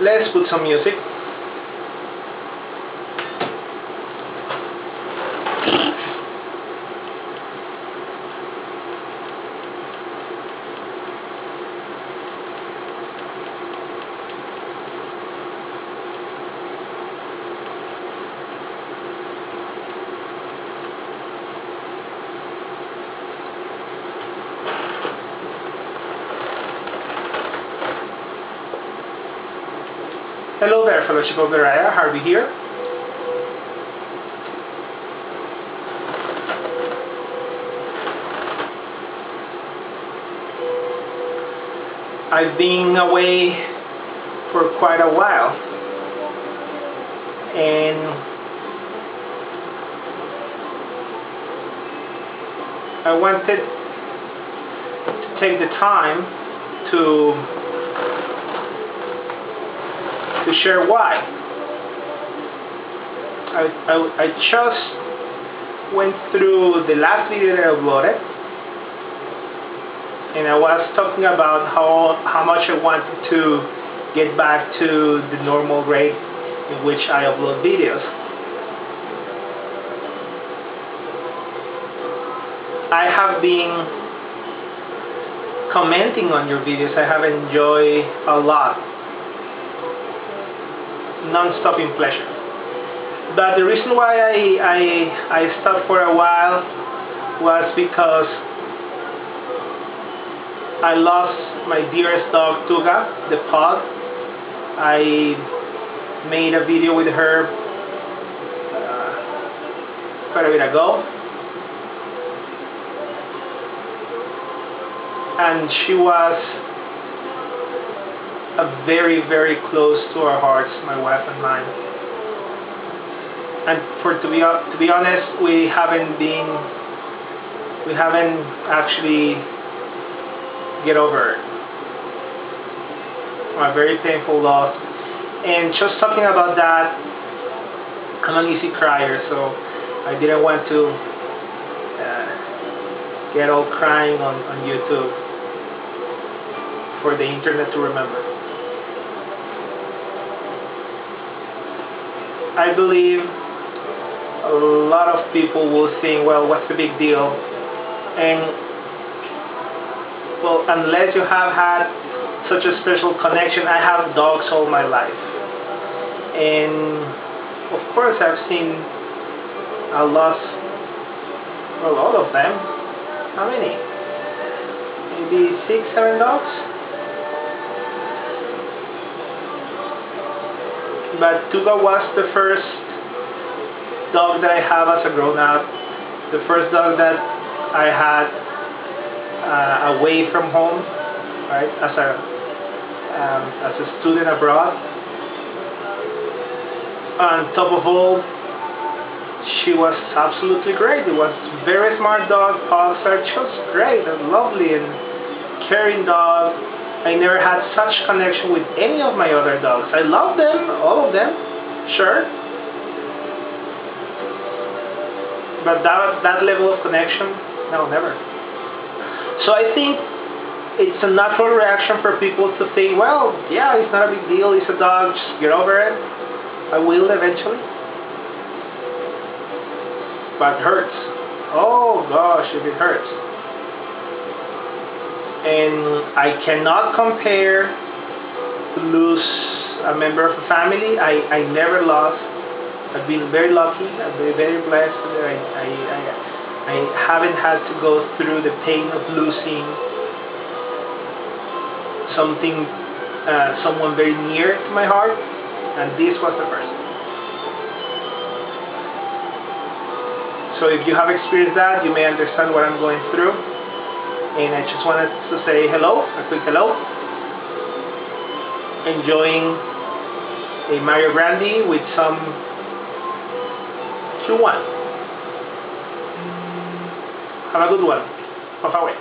Let's put some music. Hello there, Fellowship of the Raya, Harvey here. I've been away for quite a while, and I wanted to take the time to share why. I just went through the last video that I uploaded, and I was talking about how much I wanted to get back to the normal rate in which I upload videos. I have been commenting on your videos. I have enjoyed a lot. Non-stop in pleasure. But the reason why I stopped for a while was because I lost my dearest dog, Tuga, the pug. I made a video with her quite a bit ago, and she was very, very close to our hearts, my wife and mine. And to be honest, we haven't actually get over it. A very painful loss. And just talking about that, I'm an easy crier, so I didn't want to get all crying on YouTube for the internet to remember. I believe a lot of people will think, well, what's the big deal? And, well, unless you have had such a special connection, I have dogs all my life. And, of course, I've seen a loss, well, all of them. How many? Maybe 6, 7 dogs? But Tuga was the first dog that I have as a grown-up, the first dog that I had away from home, right, as a student abroad. On top of all, she was absolutely great. It was a very smart dog. Pugs are just great and lovely and caring dog. I never had such connection with any of my other dogs. I love them, all of them, sure. But that level of connection, no, never. So I think it's a natural reaction for people to think, well, yeah, it's not a big deal, it's a dog, just get over it. I will eventually. But it hurts. Oh gosh, if it hurts. And I cannot compare to lose a member of a family. I never lost. I've been very lucky. I've been very blessed. I haven't had to go through the pain of losing someone very near to my heart, and this was the first. So if you have experienced that, you may understand what I'm going through. And I just wanted to say hello, a quick hello. Enjoying a Mario Grande with some Q1. Have a good one. Puff away.